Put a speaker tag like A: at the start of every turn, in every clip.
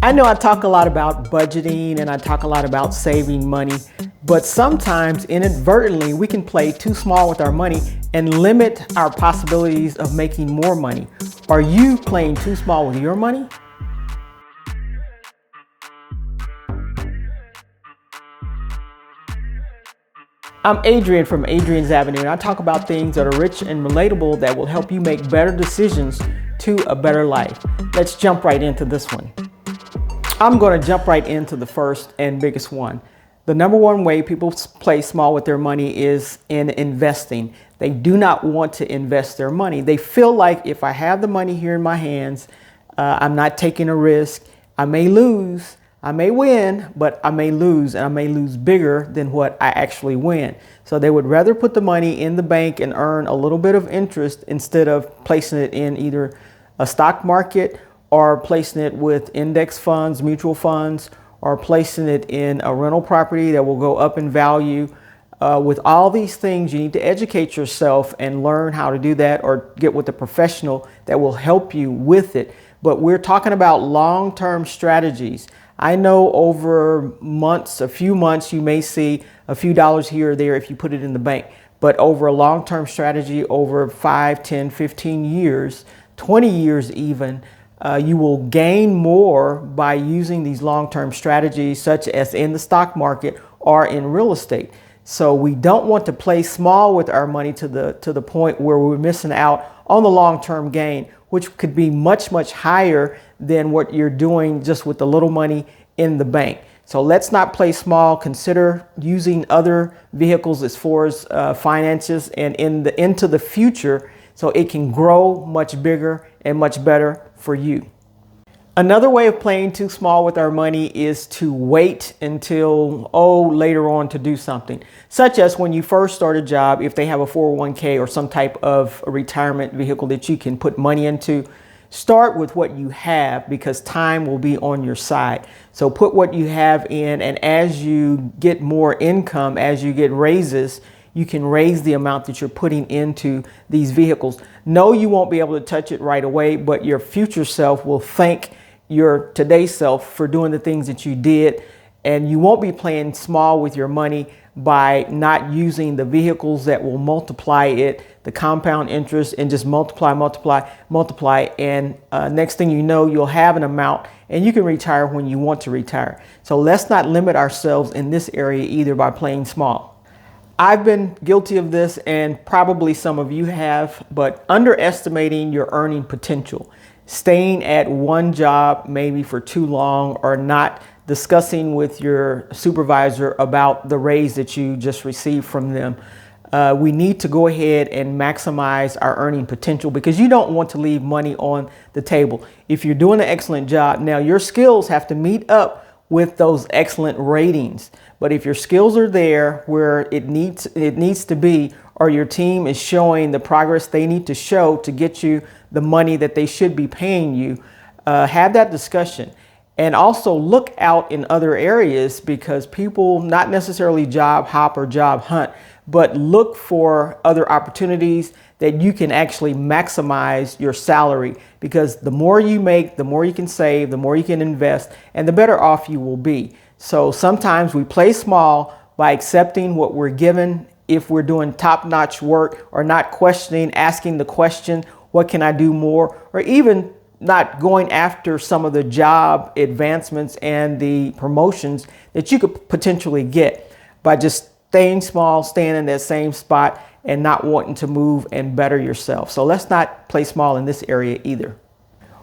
A: I know I talk a lot about budgeting and I talk a lot about saving money, but sometimes inadvertently we can play too small with our money and limit our possibilities of making more money. Are you playing too small with your money? I'm Adrian from Adrian's Avenue, and I talk about things that are rich and relatable that will help you make better decisions to a better life. Let's jump right into this one. I'm going to jump right into the first and biggest one. The number one way people play small with their money is in investing. They do not want to invest their money. They feel like if I have the money here in my hands, I'm not taking a risk. I may lose. I may win, but I may lose, and I may lose bigger than what I actually win. So they would rather put the money in the bank and earn a little bit of interest instead of placing it in either a stock market or placing it with index funds, mutual funds, or placing it in a rental property that will go up in value. With all these things, you need to educate yourself and learn how to do that, or get with a professional that will help you with it. But we're talking about long-term strategies. I know over months, a few months, you may see a few dollars here or there if you put it in the bank. But over a long-term strategy, over 5, 10, 15 years, 20 years even, you will gain more by using these long-term strategies, such as in the stock market or in real estate. So we don't want to play small with our money to the point where we're missing out on the long-term gain, which could be much, much higher than what you're doing just with the little money in the bank. So let's not play small. Consider using other vehicles as far as finances and into the future, so it can grow much bigger and much better for you. Another way of playing too small with our money is to wait until later on to do something, such as when you first start a job. If they have a 401k or some type of retirement vehicle that you can put money into, start with what you have, because time will be on your side. So put what you have in, and as you get more income, as you get raises, you can raise the amount that you're putting into these vehicles. No, you won't be able to touch it right away, but your future self will thank your today's self for doing the things that you did. And you won't be playing small with your money by not using the vehicles that will multiply it, the compound interest, and just multiply. And next thing you know, you'll have an amount and you can retire when you want to retire. So let's not limit ourselves in this area either by playing small. I've been guilty of this, and probably some of you have, but underestimating your earning potential. Staying at one job maybe for too long, or not discussing with your supervisor about the raise that you just received from them. We need to go ahead and maximize our earning potential, because you don't want to leave money on the table. If you're doing an excellent job, now your skills have to meet up with those excellent ratings. But if your skills are there where it needs to be, or your team is showing the progress they need to show to get you the money that they should be paying you, have that discussion. And also look out in other areas, because people not necessarily job hop or job hunt, but look for other opportunities that you can actually maximize your salary, because the more you make, the more you can save, the more you can invest, and the better off you will be. So sometimes we play small by accepting what we're given if we're doing top-notch work, or not questioning, asking the question, what can I do more? Or even not going after some of the job advancements and the promotions that you could potentially get by just staying small, staying in that same spot, and not wanting to move and better yourself. So let's not play small in this area either.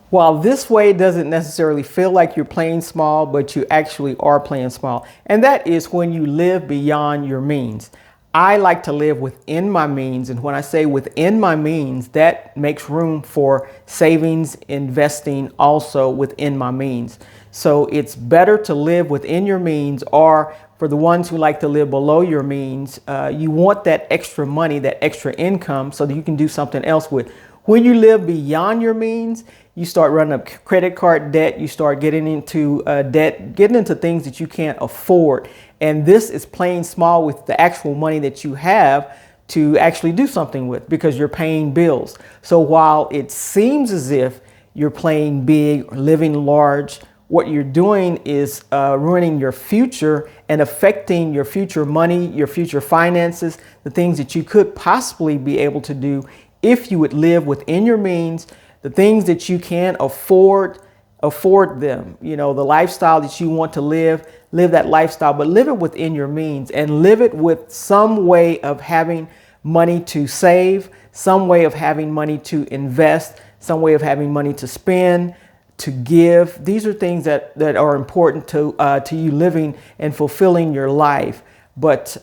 A: While this way doesn't necessarily feel like you're playing small, but you actually are playing small. And that is when you live beyond your means. I like to live within my means. And when I say within my means, that makes room for savings, investing also within my means. So it's better to live within your means, or for the ones who like to live below your means, you want that extra money, that extra income, so that you can do something else with. When you live beyond your means, you start running up credit card debt, you start getting into debt, getting into things that you can't afford. And this is playing small with the actual money that you have to actually do something with, because you're paying bills. So while it seems as if you're playing big, living large, what you're doing is ruining your future and affecting your future money, your future finances, the things that you could possibly be able to do if you would live within your means, the things that you can afford them. You know, the lifestyle that you want to live that lifestyle, but live it within your means and live it with some way of having money to save, some way of having money to invest, some way of having money to spend, to give. These are things that are important to you living and fulfilling your life. But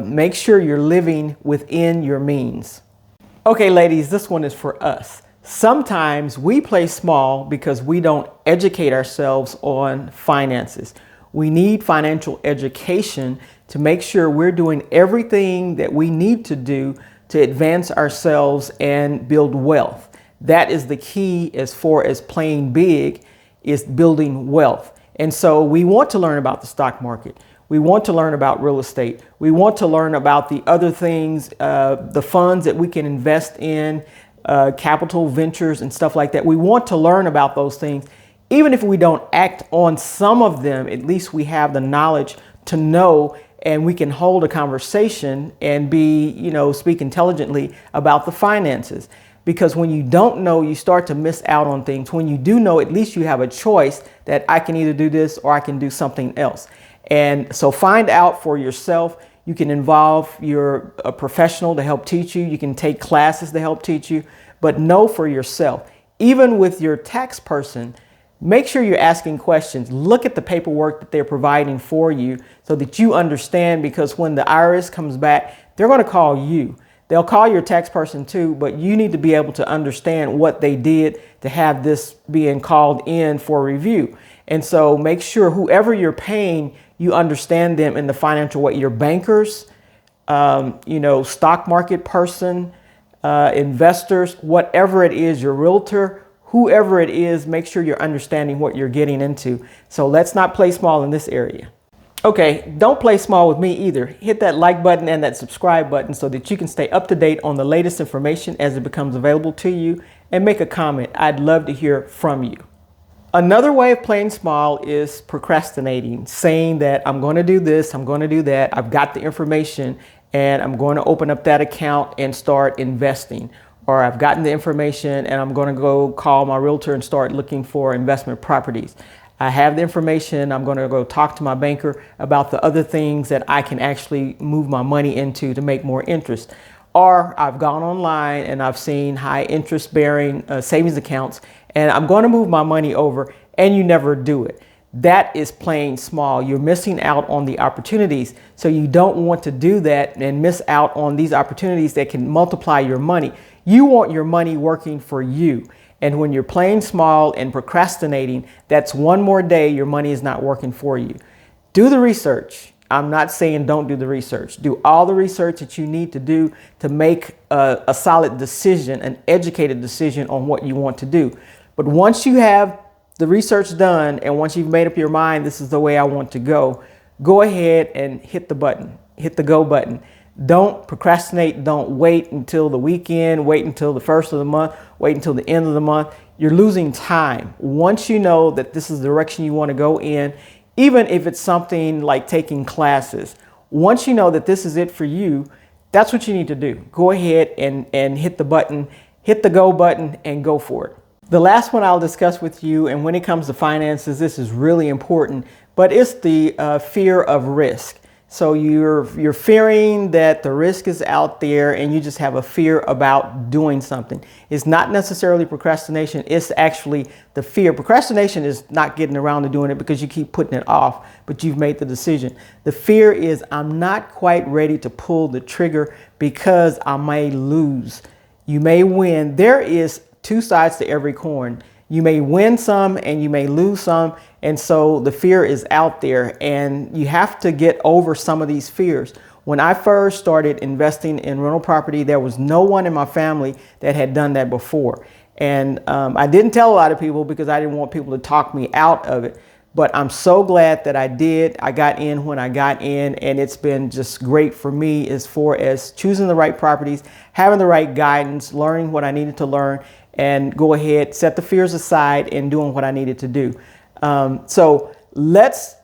A: make sure you're living within your means. Okay, ladies, this one is for us. Sometimes we play small because we don't educate ourselves on finances. We need financial education to make sure we're doing everything that we need to do to advance ourselves and build wealth. That is the key as far as playing big, is building wealth. And so we want to learn about the stock market. We want to learn about real estate. We want to learn about the other things, the funds that we can invest in, capital ventures and stuff like that. We want to learn about those things. Even if we don't act on some of them, at least we have the knowledge to know, and we can hold a conversation and speak intelligently about the finances. Because when you don't know, you start to miss out on things. When you do know, at least you have a choice that I can either do this or I can do something else. And so find out for yourself. You can involve a professional to help teach you. You can take classes to help teach you, but know for yourself. Even with your tax person, make sure you're asking questions. Look at the paperwork that they're providing for you so that you understand, because when the IRS comes back, they're going to call you. They'll call your tax person too, but you need to be able to understand what they did to have this being called in for review. And so make sure whoever you're paying, you understand them in the financial way. Your bankers, stock market person, investors, whatever it is, your realtor, whoever it is, make sure you're understanding what you're getting into. So let's not play small in this area. Okay, don't play small with me either. Hit that like button and that subscribe button so that you can stay up to date on the latest information as it becomes available to you, and make a comment. I'd love to hear from you. Another way of playing small is procrastinating, saying that I'm going to do this, I'm going to do that, I've got the information and I'm going to open up that account and start investing. Or I've gotten the information and I'm going to go call my realtor and start looking for investment properties. I have the information, I'm going to go talk to my banker about the other things that I can actually move my money into to make more interest. Or I've gone online and I've seen high interest bearing savings accounts and I'm going to move my money over, and you never do it. That is playing small. You're missing out on the opportunities. So you don't want to do that and miss out on these opportunities that can multiply your money. You want your money working for you. And when you're playing small and procrastinating, that's one more day your money is not working for you. Do the research. I'm not saying don't do the research. Do all the research that you need to do to make a solid decision, an educated decision on what you want to do. But once you have the research done and once you've made up your mind, this is the way I want to go, go ahead and hit the button, hit the go button. Don't procrastinate. Don't wait until the weekend, wait until the first of the month, wait until the end of the month. You're losing time. Once you know that this is the direction you want to go in, even if it's something like taking classes, once you know that this is it for you, that's what you need to do. Go ahead and hit the button, hit the go button and go for it. The last one I'll discuss with you, and when it comes to finances, this is really important, but it's the fear of risk. So you're fearing that the risk is out there and you just have a fear about doing something. It's not necessarily procrastination. It's actually the fear. Procrastination is not getting around to doing it because you keep putting it off, but you've made the decision. The fear is I'm not quite ready to pull the trigger because I may lose. You may win. There is two sides to every coin. You may win some and you may lose some. And so the fear is out there and you have to get over some of these fears. When I first started investing in rental property, there was no one in my family that had done that before. And I didn't tell a lot of people because I didn't want people to talk me out of it. But I'm so glad that I did. I got in when I got in, and it's been just great for me as far as choosing the right properties, having the right guidance, learning what I needed to learn, and go ahead, set the fears aside and doing what I needed to do. So let's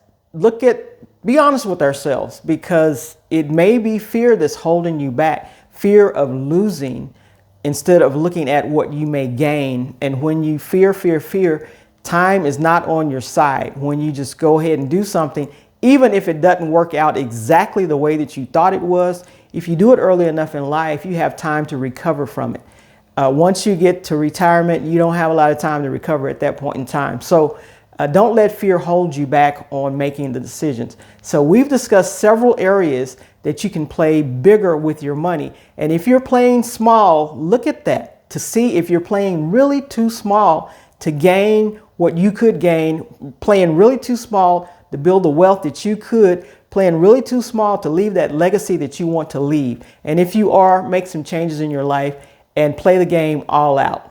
A: be honest with ourselves, because it may be fear that's holding you back, fear of losing, instead of looking at what you may gain. And when you fear, time is not on your side. When you just go ahead and do something, even if it doesn't work out exactly the way that you thought it was, if you do it early enough in life, you have time to recover from it. Once you get to retirement, you don't have a lot of time to recover at that point in time. So don't let fear hold you back on making the decisions. So we've discussed several areas that you can play bigger with your money. And if you're playing small, look at that to see if you're playing really too small to gain what you could gain, playing really too small to build the wealth that you could, playing really too small to leave that legacy that you want to leave. And if you are, make some changes in your life and play the game all out.